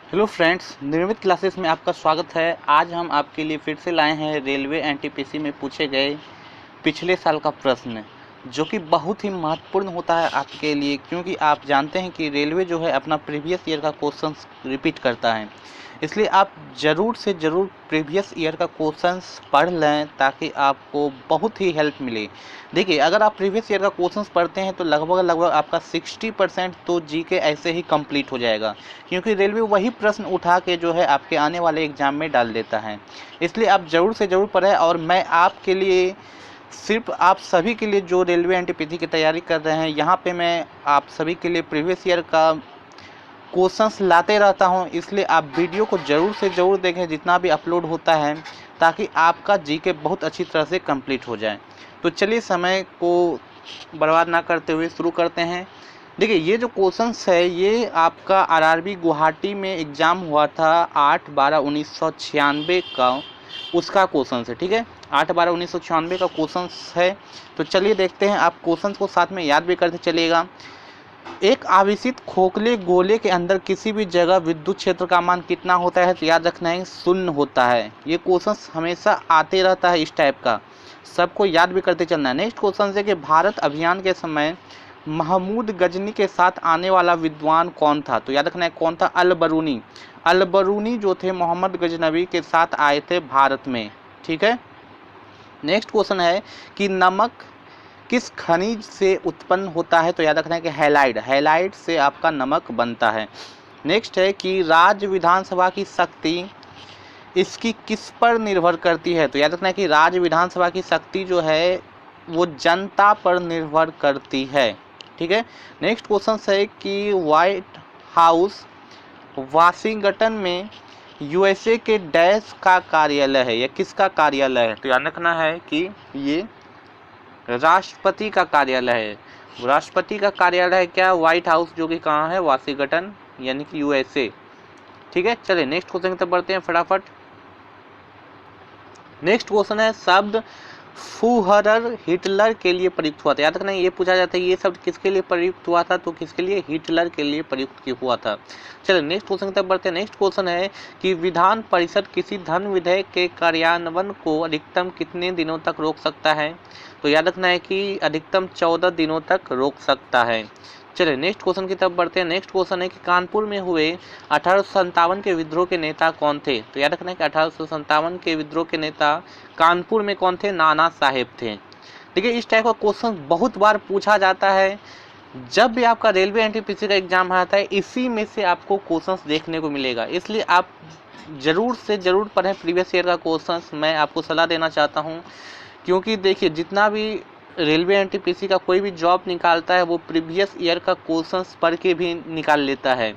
Hello friends, निर्मित classes में आपका स्वागत है। आज हम आपके लिए फिर से लाए हैं रेलवे एनटीपीसी में पूछे गए पिछले साल का प्रश्न, जो कि बहुत ही महत्वपूर्ण होता है आपके लिए, क्योंकि आप जानते हैं कि रेलवे जो है अपना प्रीवियस ईयर का क्वेश्चंस रिपीट करता है। इसलिए आप ज़रूर से ज़रूर प्रीवियस ईयर का क्वेश्चंस पढ़ लें ताकि आपको बहुत ही हेल्प मिले। देखिए, अगर आप प्रीवियस ईयर का क्वेश्चंस पढ़ते हैं तो लगभग आपका 60% तो जीके ऐसे ही कंप्लीट हो जाएगा, क्योंकि रेलवे वही प्रश्न उठा के जो है आपके आने वाले एग्ज़ाम में डाल देता है। इसलिए आप ज़रूर से ज़रूर पढ़ें। और मैं आपके लिए, सिर्फ आप सभी के लिए जो रेलवे एनटीपीसी की तैयारी कर रहे हैं, यहाँ पे मैं आप सभी के लिए प्रीवियस ईयर का क्वेश्चंस लाते रहता हूँ। इसलिए आप वीडियो को ज़रूर से ज़रूर देखें जितना भी अपलोड होता है, ताकि आपका जीके बहुत अच्छी तरह से कंप्लीट हो जाए। तो चलिए, समय को बर्बाद ना करते हुए शुरू करते हैं। देखिए, ये जो क्वेश्चंस है ये आपका आरआरबी गुवाहाटी में एग्ज़ाम हुआ था 8/12/1996 का, उसका क्वेश्चन है। ठीक है, 8/12/1996 का क्वेश्चन है। तो चलिए देखते हैं, आप क्वेश्चन को साथ में याद भी करते चलिएगा। एक आवेशित खोखले गोले के अंदर किसी भी जगह विद्युत क्षेत्र का मान कितना होता है? तो याद रखना है, शून्य होता है। ये क्वेश्चन हमेशा आते रहता है इस टाइप का, सबको याद भी करते चलना है। नेक्स्ट क्वेश्चन है कि भारत अभियान के समय महमूद गजनी के साथ आने वाला विद्वान कौन था? तो याद रखना है, कौन था? अल बरूनी। अल बरूनी जो थे मोहम्मद गजनवी के साथ आए थे भारत में। ठीक है। नेक्स्ट क्वेश्चन है कि नमक किस खनिज से उत्पन्न होता है? तो याद रखना है कि हैलाइड। हैलाइड से आपका नमक बनता है। नेक्स्ट है कि राज्य विधानसभा की शक्ति इसकी किस पर निर्भर करती है? तो याद रखना है कि राज्य विधानसभा की शक्ति जो है वो जनता पर निर्भर करती है। ठीक है। नेक्स्ट क्वेश्चन है कि व्हाइट हाउस वाशिंगटन में यूएसए के डैश का कार्यालय है या किसका कार्यालय है? तो याद रखना है कि ये राष्ट्रपति का कार्यालय है। राष्ट्रपति का कार्यालय है क्या? व्हाइट हाउस, जो कि कहाँ है? वाशिंगटन, यानी कि यूएसए। ठीक है। चलिए नेक्स्ट क्वेश्चन की तरफ बढ़ते हैं फटाफट। नेक्स्ट क्वेश्चन है, शब्द फूहरर हिटलर के लिए प्रयुक्त हुआ था। याद रखना, ये पूछा जाता है ये शब्द किसके लिए प्रयुक्त हुआ था? तो किसके लिए? हिटलर के लिए प्रयुक्त हुआ था। चलिए नेक्स्ट क्वेश्चन की तरफ बढ़ते हैं। नेक्स्ट क्वेश्चन है कि विधान परिषद किसी धन विधेयक के कार्यान्वयन को अधिकतम कितने दिनों तक रोक सकता है? तो याद रखना है कि अधिकतम 14 दिनों तक रोक सकता है। चलिए नेक्स्ट क्वेश्चन की तरफ बढ़ते हैं। नेक्स्ट क्वेश्चन है कि कानपुर में हुए 1857 के विद्रोह के नेता कौन थे? तो याद रखना है कि 1857 के विद्रोह के नेता कानपुर में कौन थे? नाना साहेब थे। देखिए, इस टाइप का क्वेश्चन बहुत बार पूछा जाता है। जब भी आपका रेलवे एनटीपीसी का एग्जाम आता है, इसी में से आपको क्वेश्चंस देखने को मिलेगा। इसलिए आप जरूर से जरूर पढ़ें प्रीवियस ईयर का क्वेश्चंस, मैं आपको सलाह देना चाहता हूँ। क्योंकि देखिए, जितना भी रेलवे एनटीपीसी का कोई भी जॉब निकालता है वो प्रीवियस ईयर का क्वेश्चंस पढ़ के भी निकाल लेता है।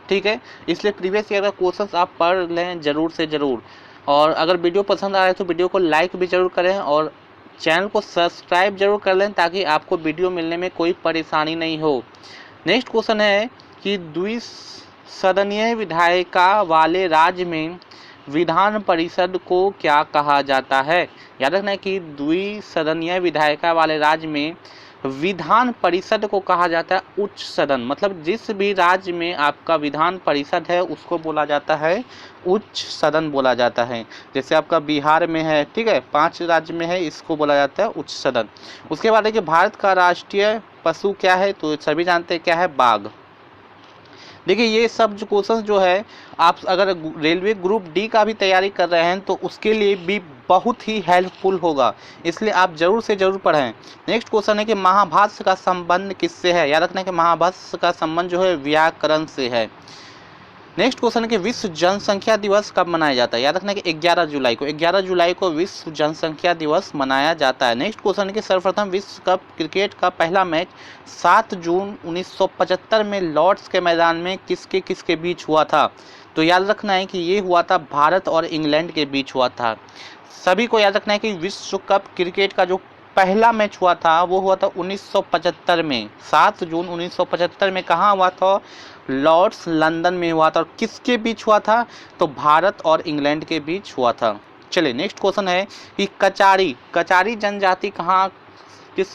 ठीक है। इसलिए प्रीवियस ईयर का क्वेश्चंस आप पढ़ लें ज़रूर से ज़रूर। और अगर वीडियो पसंद आए तो वीडियो को लाइक भी ज़रूर करें और चैनल को सब्सक्राइब जरूर कर लें, ताकि आपको वीडियो मिलने में कोई परेशानी नहीं हो। नेक्स्ट क्वेश्चन है कि द्विसदनीय विधायिका वाले राज्य में विधान परिषद को क्या कहा जाता है? याद रखना है कि द्विसदनीय विधायिका वाले राज्य में विधान परिषद को कहा जाता है उच्च सदन। मतलब जिस भी राज्य में आपका विधान परिषद है उसको बोला जाता है उच्च सदन बोला जाता है। जैसे आपका बिहार में है, ठीक है, 5 राज्य में है, इसको बोला जाता है उच्च सदन। उसके बाद है कि भारत का राष्ट्रीय पशु क्या है? तो सभी जानते हैं क्या है? बाघ। देखिए, ये सब जो क्वेश्चन जो है, आप अगर रेलवे ग्रुप डी का भी तैयारी कर रहे हैं तो उसके लिए भी बहुत ही हेल्पफुल होगा। इसलिए आप जरूर से जरूर पढ़ें। नेक्स्ट क्वेश्चन है कि महाभाष्य का संबंध किससे है? याद रखना है कि महाभाष्य का संबंध जो है व्याकरण से है। नेक्स्ट क्वेश्चन है कि विश्व जनसंख्या दिवस कब मनाया जाता है? याद रखना है कि 11 जुलाई को। 11 जुलाई को विश्व जनसंख्या दिवस मनाया जाता है। नेक्स्ट क्वेश्चन है कि सर्वप्रथम विश्व कप क्रिकेट का पहला मैच 7 जून 1975 में लॉर्ड्स के मैदान में किसके किसके बीच हुआ था? तो याद रखना है कि ये हुआ था भारत और इंग्लैंड के बीच हुआ था। सभी को याद रखना है कि विश्व कप क्रिकेट का जो पहला मैच हुआ था वो हुआ था 1975 में, 7 जून 1975 में। कहाँ हुआ था? लॉर्ड्स लंदन में हुआ था। और किसके बीच हुआ था? तो भारत और इंग्लैंड के बीच हुआ था। चलिए नेक्स्ट क्वेश्चन है कि कचारी जनजाति कहाँ किस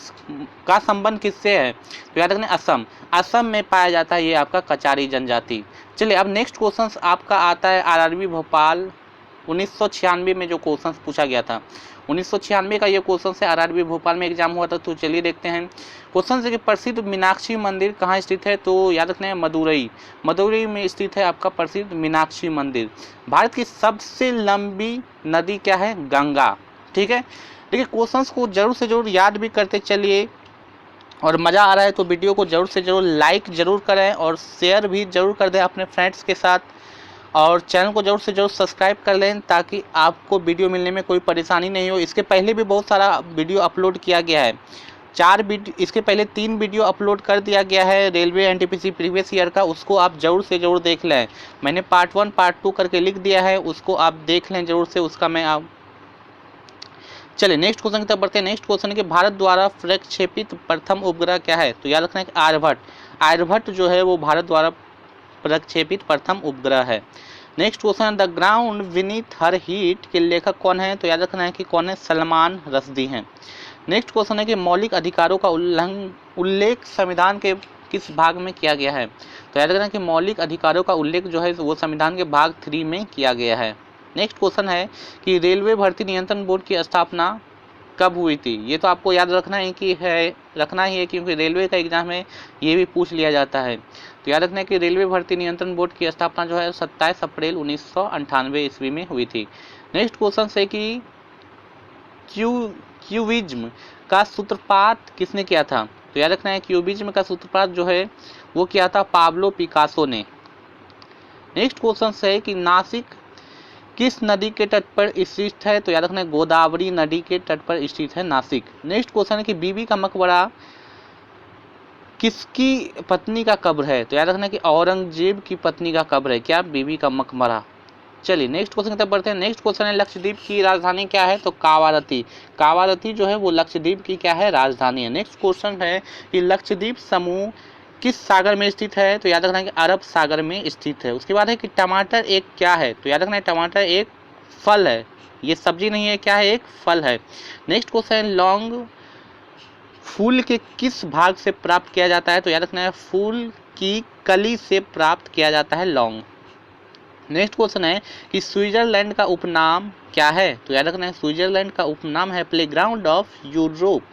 का संबंध किससे है, तो याद रखना असम। असम में पाया जाता है ये आपका कचारी जनजाति। चलिए अब नेक्स्ट क्वेश्चन आपका आता है आरआरबी भोपाल 1996 में जो क्वेश्चन पूछा गया था, 1996 का ये क्वेश्चन से आरआरबी भोपाल में एग्जाम हुआ था। तो चलिए देखते हैं क्वेश्चन से कि प्रसिद्ध मीनाक्षी मंदिर कहाँ स्थित है, तो याद रखना है मदुरई। मदुरई में स्थित है आपका प्रसिद्ध मीनाक्षी मंदिर। भारत की सबसे लंबी नदी क्या है, गंगा। ठीक है, देखिए क्वेश्चंस को जरूर से जरूर याद भी करते चलिए, और मज़ा आ रहा है तो वीडियो को जरूर से जरूर लाइक जरूर करें और शेयर भी जरूर कर दें अपने फ्रेंड्स के साथ, और चैनल को जरूर से जरूर सब्सक्राइब कर लें ताकि आपको वीडियो मिलने में कोई परेशानी नहीं हो। इसके पहले भी बहुत सारा वीडियो अपलोड किया गया है, 4 वीडियो, इसके पहले 3 वीडियो अपलोड कर दिया गया है रेलवे एनटीपीसी प्रीवियस ईयर का, उसको आप जरूर से जरूर देख लें। मैंने पार्ट 1 पार्ट 2 करके लिख दिया है, उसको आप देख लें जरूर से, उसका मैं आप। चलिए नेक्स्ट क्वेश्चन की तरफ बढ़ते हैं। नेक्स्ट क्वेश्चन है कि भारत द्वारा प्रक्षेपित प्रथम उपग्रह क्या है, तो याद रखना है कि आर्यभट्ट। आर्यभट्ट जो है वो भारत द्वारा प्रक्षेपित प्रथम उपग्रह है। Next question, the ground Vineeth her heat के लेखक कौन है, तो याद रखना है कि कौन है, सलमान रश्दी हैं। नेक्स्ट क्वेश्चन है कि मौलिक अधिकारों का उल्लेख संविधान के किस भाग में किया गया है, तो याद रखना है कि मौलिक अधिकारों का उल्लेख जो है वो संविधान के भाग 3 में किया गया है। नेक्स्ट क्वेश्चन है कि रेलवे भर्ती नियंत्रण बोर्ड की स्थापना कब हुई थी, ये तो आपको याद रखना ही है क्योंकि रेलवे का एग्जाम में ये भी पूछ लिया जाता है। तो याद रखना है कि रेलवे भर्ती नियंत्रण बोर्ड की स्थापना जो है 27 अप्रैल 1998 ईस्वी में हुई थी। नेक्स्ट क्वेश्चन है कि क्यूबिज्म का सूत्रपात किसने किया था, तो याद रखना है क्यूबिज्म का सूत्रपात जो है वो किया था पाब्लो पिकासो ने। नेक्स्ट क्वेश्चन है कि नासिक किस नदी के तट पर स्थित है, तो याद रखना है गोदावरी नदी के तट पर स्थित है नासिक। नेक्स्ट क्वेश्चन है कि बीबी का मकबरा किसकी पत्नी का कब्र है, तो याद रखना है कि औरंगजेब की पत्नी का कब्र है क्या, बीबी का मकबरा। चलिए नेक्स्ट क्वेश्चन की तरफ बढ़ते हैं। नेक्स्ट क्वेश्चन है लक्षद्वीप की राजधानी क्या है, तो कावारती। कावारती जो है वो लक्षद्वीप की क्या है, राजधानी है। नेक्स्ट क्वेश्चन है कि लक्षद्वीप समूह किस सागर में स्थित है, तो याद रखना है कि अरब सागर में स्थित है। उसके बाद है कि टमाटर एक क्या है, तो याद रखना है टमाटर एक फल है, ये सब्जी नहीं है, क्या है, एक फल है। नेक्स्ट क्वेश्चन है लौंग फूल के किस भाग से प्राप्त किया जाता है, तो याद रखना है फूल की कली से प्राप्त किया जाता है लौंग। नेक्स्ट क्वेश्चन है कि स्विट्जरलैंड का उपनाम क्या है, तो याद रखना है स्विट्जरलैंड का उपनाम है playground of Europe.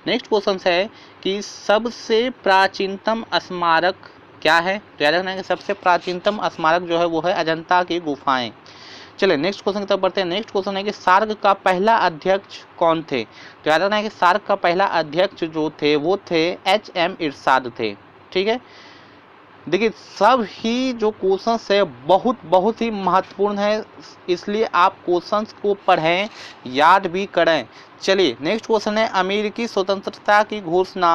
Next question है कि सबसे प्राचीनतम स्मारक क्या है, तो याद रखना है कि सबसे प्राचीनतम स्मारक जो है वो है अजंता की गुफाएं। चलिए नेक्स्ट क्वेश्चन की तरफ बढ़ते हैं। नेक्स्ट क्वेश्चन है कि सार्क का पहला अध्यक्ष कौन थे, तो याद रखना है कि सार्क का पहला अध्यक्ष जो थे वो थे HM इरशाद थे। ठीक है, देखिए सब ही जो क्वेश्चंस है बहुत ही महत्वपूर्ण है, इसलिए आप क्वेश्चंस को पढ़ें, याद भी करें। चलिए नेक्स्ट क्वेश्चन है अमेरिकी स्वतंत्रता की घोषणा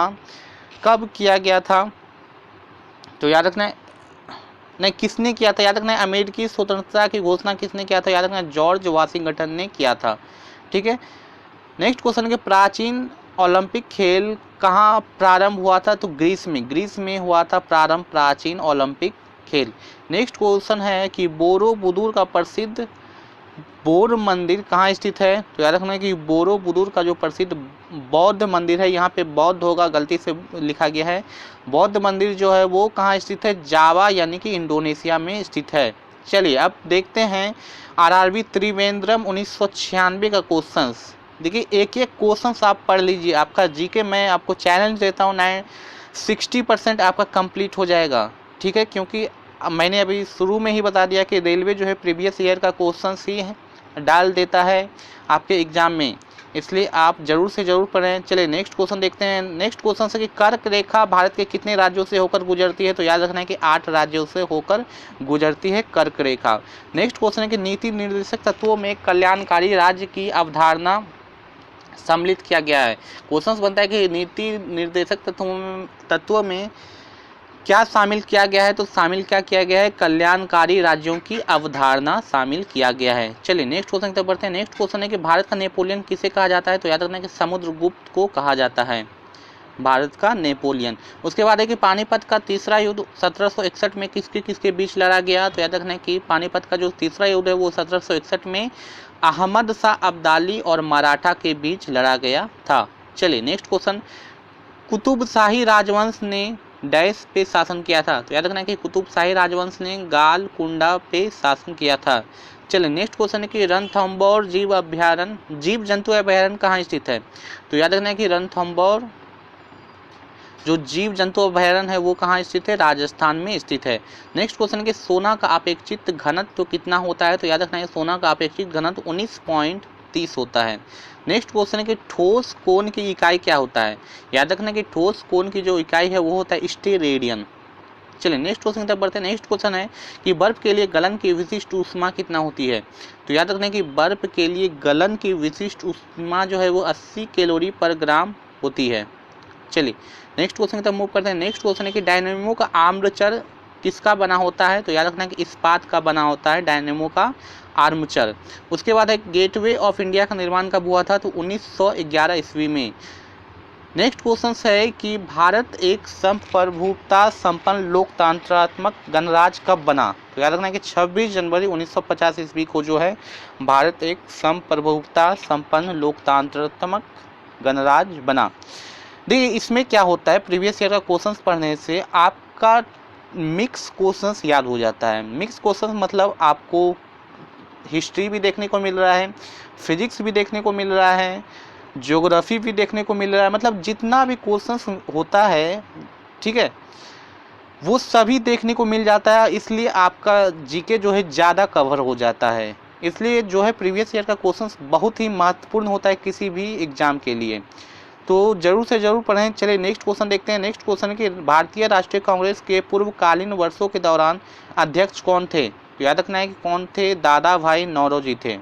कब किया गया था, तो याद रखना है नहीं किसने किया था, याद रखना है अमेरिकी स्वतंत्रता की घोषणा किसने किया था, याद रखना है जॉर्ज वाशिंगटन ने किया था। ठीक है, नेक्स्ट क्वेश्चन के प्राचीन ओलंपिक खेल कहाँ प्रारंभ हुआ था, तो ग्रीस में हुआ था प्रारंभ प्राचीन ओलंपिक खेल। नेक्स्ट क्वेश्चन है कि बोरोबुदुर का प्रसिद्ध बौद्ध मंदिर कहाँ स्थित है, तो याद रखना है कि बोरोबुदुर का जो प्रसिद्ध बौद्ध मंदिर है, यहाँ पे बौद्ध होगा, गलती से लिखा गया है, बौद्ध मंदिर जो है वो कहाँ स्थित है, जावा यानी कि इंडोनेशिया में स्थित है। चलिए अब देखते हैं आरआरबी त्रिवेंद्रम 1996 का क्वेश्चंस। देखिए एक एक क्वेश्चंस आप पढ़ लीजिए, आपका जीके मैं आपको चैलेंज देता हूँ 60% आपका कंप्लीट हो जाएगा। ठीक है, क्योंकि मैंने अभी शुरू में ही बता दिया कि रेलवे जो है प्रीवियस ईयर का क्वेश्चंस ही डाल देता है आपके एग्जाम में, इसलिए आप जरूर से जरूर पढ़ें। चलिए नेक्स्ट क्वेश्चन देखते हैं। नेक्स्ट क्वेश्चन है कि कर्क रेखा भारत के कितने राज्यों से होकर गुजरती है, तो याद रखना है कि 8 राज्यों से होकर गुजरती है कर्क रेखा। नेक्स्ट क्वेश्चन है कि नीति निर्देशक तत्वों में कल्याणकारी राज्य की अवधारणा सम्मिलित किया गया है। क्वेश्चन बनता है कि नीति निर्देशक तत्वों में क्या शामिल किया गया है, तो शामिल क्या किया गया है, कल्याणकारी राज्यों की अवधारणा शामिल किया गया है। चलिए नेक्स्ट क्वेश्चन की तरफ बढ़ते हैं। नेक्स्ट क्वेश्चन है कि भारत का नेपोलियन किसे कहा जाता है, तो याद रखना है कि समुद्रगुप्त को कहा जाता है, भारत का नेपोलियन। उसके बाद है कि पानीपत का तीसरा युद्ध 1761 में किसके बीच लड़ा गया, तो याद रखना है कि पानीपत का जो तीसरा युद्ध है वो 1761 में अहमद शाह अब्दाली और मराठा के बीच लड़ा गया था। चलिए नेक्स्ट क्वेश्चन, कुतुबशाही राजवंश ने डैश पे शासन किया था, तो याद रखना है कि कुतुबशाही राजवंश ने गालकुंडा पे शासन किया था। चलिए नेक्स्ट क्वेश्चन है कि रणथंभौर जीव जंतु अभयारण्य कहाँ स्थित है, तो याद रखना है कि रणथंभौर जो जीव जंतु अभयारण्य है वो कहाँ स्थित है, राजस्थान में स्थित है। नेक्स्ट क्वेश्चन है कि सोना का अपेक्षित घनत्व तो कितना होता है, तो याद रखना है सोना का अपेक्षित घनत्व 19.30 होता है। नेक्स्ट क्वेश्चन है कि ठोस कोण की इकाई क्या होता है, याद रखना कि ठोस कोण की जो इकाई है वो होता है स्टेरेडियन। चलिए नेक्स्ट क्वेश्चन की तरफ बढ़ते हैं। नेक्स्ट क्वेश्चन है कि बर्फ के लिए गलन की विशिष्ट ऊष्मा कितना होती है, तो याद रखना कि बर्फ के लिए गलन की विशिष्ट ऊष्मा जो है वो 80 कैलोरी पर ग्राम होती है। चलिए नेक्स्ट क्वेश्चन की तरफ मूव करते हैं। नेक्स्ट क्वेश्चन है कि डायनेमो का आर्मचर किसका बना होता है, तो याद रखना कि इस्पात का बना होता है डायनेमो का आर्मचर। उसके बाद है गेटवे ऑफ इंडिया का निर्माण कब हुआ था, तो 1911 ईस्वी में। नेक्स्ट क्वेश्चन है कि भारत एक संप्रभुता संपन्न लोकतंत्रात्मक गणराज्य कब बना, तो याद रखना कि 26 जनवरी 1950 ईस्वी को जो है भारत एक संप्रभुता संपन्न लोकतंत्रात्मक गणराज्य बना। देखिए इसमें क्या होता है, प्रीवियस ईयर का क्वेश्चंस पढ़ने से आपका मिक्स क्वेश्चंस याद हो जाता है। मिक्स क्वेश्चंस मतलब आपको हिस्ट्री भी देखने को मिल रहा है, फिजिक्स भी देखने को मिल रहा है, ज्योग्राफी भी देखने को मिल रहा है, मतलब जितना भी क्वेश्चंस होता है, ठीक है, वो सभी देखने को मिल जाता है। इसलिए आपका जीके जो है ज़्यादा कवर हो जाता है। इसलिए जो है प्रीवियस ईयर का क्वेश्चंस बहुत ही महत्वपूर्ण होता है किसी भी एग्जाम के लिए, तो जरूर से जरूर पढ़ें। चलिए नेक्स्ट क्वेश्चन देखते हैं। नेक्स्ट क्वेश्चन है कि भारतीय राष्ट्रीय कांग्रेस के पूर्वकालीन वर्षों के दौरान अध्यक्ष कौन थे, तो याद रखना है कि कौन थे, दादा भाई नौरोजी थे।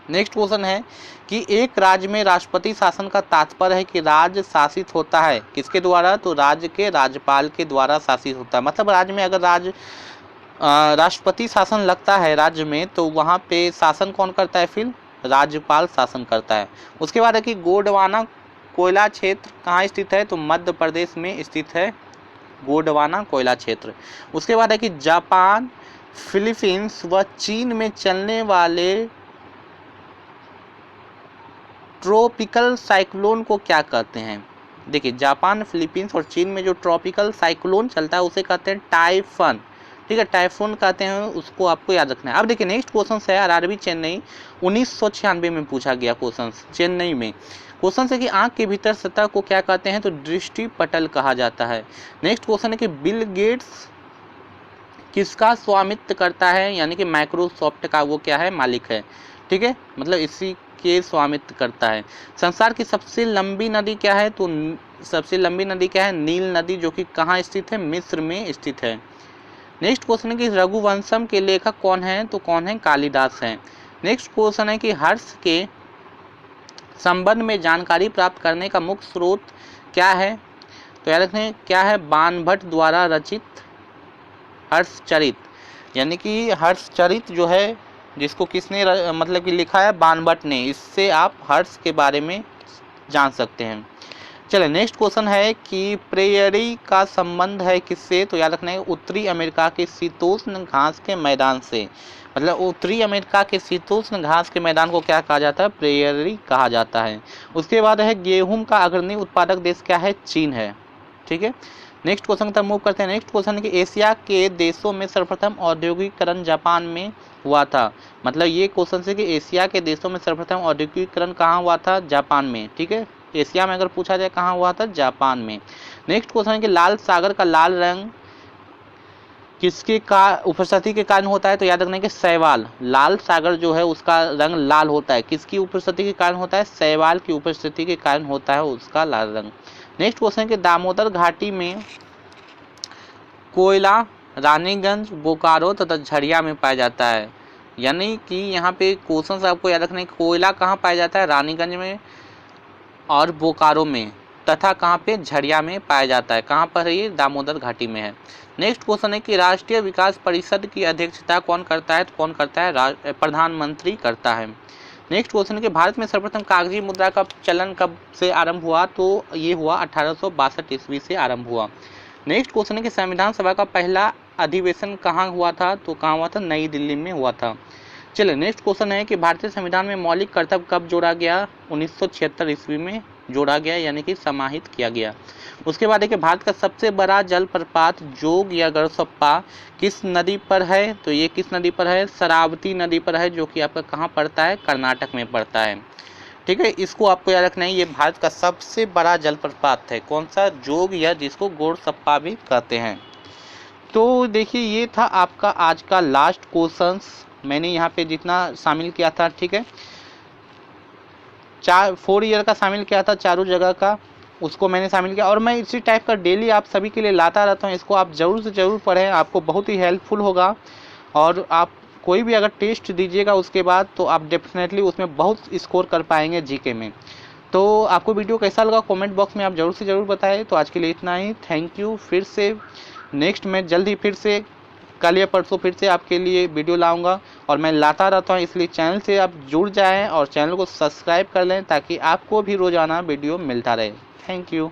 नेक्स्ट क्वेश्चन है कि एक राज्य में राष्ट्रपति शासन का तात्पर्य है कि राज्य शासित होता है किसके द्वारा, तो राज्य के राज्यपाल के द्वारा शासित होता है। मतलब राज्य में अगर राष्ट्रपति शासन लगता है राज्य में, तो वहाँ पे शासन कौन करता है, फिर राज्यपाल शासन करता है। उसके बाद है कि गोंडवाना कोयला क्षेत्र कहाँ स्थित है, तो मध्य प्रदेश में स्थित है गोंडवाना कोयला क्षेत्र। उसके बाद है कि जापान, फिलीपींस व चीन में चलने वाले ट्रॉपिकल साइक्लोन को क्या कहते हैं। देखिए जापान, फिलीपींस और चीन में जो ट्रॉपिकल साइक्लोन चलता है उसे कहते हैं टाइफन, ठीक है, टाइफून कहते हैं, उसको आपको याद रखना है। अब देखिए नेक्स्ट क्वेश्चन है आरआरबी चेन्नई 1996 में पूछा गया क्वेश्चन, चेन्नई में क्वेश्चन है कि आंख के भीतर सतह को क्या कहते हैं, तो दृष्टि पटल कहा जाता है। नेक्स्ट क्वेश्चन है कि बिल गेट्स किसका स्वामित्व करता है, यानी कि माइक्रोसॉफ्ट का वो क्या है, मालिक है, ठीक है, मतलब इसी के स्वामित्व करता है। संसार की सबसे लंबी नदी क्या है, तो सबसे लंबी नदी क्या है, नील नदी, जो कि कहाँ स्थित है, मिस्र में स्थित है। नेक्स्ट क्वेश्चन है कि रघुवंशम के लेखक कौन है, तो कौन है, कालिदास हैं। नेक्स्ट क्वेश्चन है कि हर्ष के संबंध में जानकारी प्राप्त करने का मुख्य स्रोत क्या है, तो याद रखें क्या है, बाणभट्ट द्वारा रचित हर्षचरित, यानी कि हर्षचरित जो है जिसको किसने मतलब कि लिखा है, बाणभट्ट ने। इससे आप हर्ष के बारे में जान सकते हैं। चलिए नेक्स्ट क्वेश्चन है कि प्रेयरी का संबंध है किससे, तो याद रखना है उत्तरी अमेरिका के शीतोष्ण घास के मैदान से। मतलब उत्तरी अमेरिका के शीतोष्ण घास के मैदान को क्या कहा जाता है, प्रेयरी कहा जाता है। उसके बाद है गेहूं का अग्रणी उत्पादक देश क्या है, चीन है, ठीक है। नेक्स्ट क्वेश्चन की तरफ मूव करते हैं। नेक्स्ट क्वेश्चन है कि एशिया के देशों में सर्वप्रथम औद्योगिकरण जापान में हुआ था। मतलब ये क्वेश्चन है कि एशिया के देशों में सर्वप्रथम औद्योगिकरण कहाँ हुआ था, जापान में, ठीक है। एशिया में अगर पूछा जाए कहाँ हुआ था, जापान में। नेक्स्ट क्वेश्चन है कि लाल सागर का लाल रंग किसके का उपस्थिति के कारण होता है, तो याद रखना कि शैवाल, लाल सागर जो है उसका रंग लाल होता है, किसकी उपस्थिति के कारण होता है, शैवाल की उपस्थिति के कारण होता है उसका लाल रंग। नेक्स्ट क्वेश्चन है कि दामोदर घाटी में कोयला रानीगंज, बोकारो तथा झरिया में पाया जाता है। यानी कि यहाँ पे क्वेश्चन आपको याद रखना है, कोयला कहाँ पाया जाता है, रानीगंज में और बोकारो में, तथा कहाँ पे, झरिया में पाया जाता है। कहाँ पर है ये, दामोदर घाटी में है। नेक्स्ट क्वेश्चन है कि राष्ट्रीय विकास परिषद की अध्यक्षता कौन करता है, तो कौन करता है, प्रधानमंत्री करता है। नेक्स्ट क्वेश्चन है कि भारत में सर्वप्रथम कागजी मुद्रा का चलन कब से आरंभ हुआ, तो ये हुआ 1862 ईस्वी से आरंभ हुआ। नेक्स्ट क्वेश्चन है कि संविधान सभा का पहला अधिवेशन कहाँ हुआ था, तो कहाँ हुआ था, नई दिल्ली में हुआ था। चलिए नेक्स्ट क्वेश्चन है कि भारतीय संविधान में मौलिक कर्तव्य कब जोड़ा गया, 1976 ईस्वी में जोड़ा गया यानी कि समाहित किया गया। उसके बाद देखिए भारत का सबसे बड़ा जलप्रपात जोग या गरसप्पा किस नदी पर है, तो ये किस नदी पर है, शरावती नदी पर है, जो कि आपका कहाँ पड़ता है, कर्नाटक में पड़ता है। ठीक है, इसको आपको याद रखना है, ये भारत का सबसे बड़ा जलप्रपात है। कौन सा, जोग, या जिसको गोरसप्पा भी कहते हैं। तो देखिए ये था आपका आज का लास्ट क्वेश्चंस, मैंने यहाँ पे जितना शामिल किया था, ठीक है, 4 ईयर का शामिल किया था, चारों जगह का उसको मैंने शामिल किया, और मैं इसी टाइप का डेली आप सभी के लिए लाता रहता हूँ। इसको आप ज़रूर से ज़रूर पढ़ें, आपको बहुत ही हेल्पफुल होगा। और आप कोई भी अगर टेस्ट दीजिएगा उसके बाद, तो आप डेफिनेटली उसमें बहुत स्कोर कर पाएंगे जीके में। तो आपको वीडियो कैसा लगा कमेंट बॉक्स में आप ज़रूर से ज़रूर बताएं। तो आज के लिए इतना ही, थैंक यू। फिर से नेक्स्ट मैं जल्द ही फिर से कल या परसों फिर से आपके लिए वीडियो लाऊंगा, और मैं लाता रहता हूँ, इसलिए चैनल से आप जुड़ जाएं और चैनल को सब्सक्राइब कर लें ताकि आपको भी रोज़ाना वीडियो मिलता रहे। Thank you.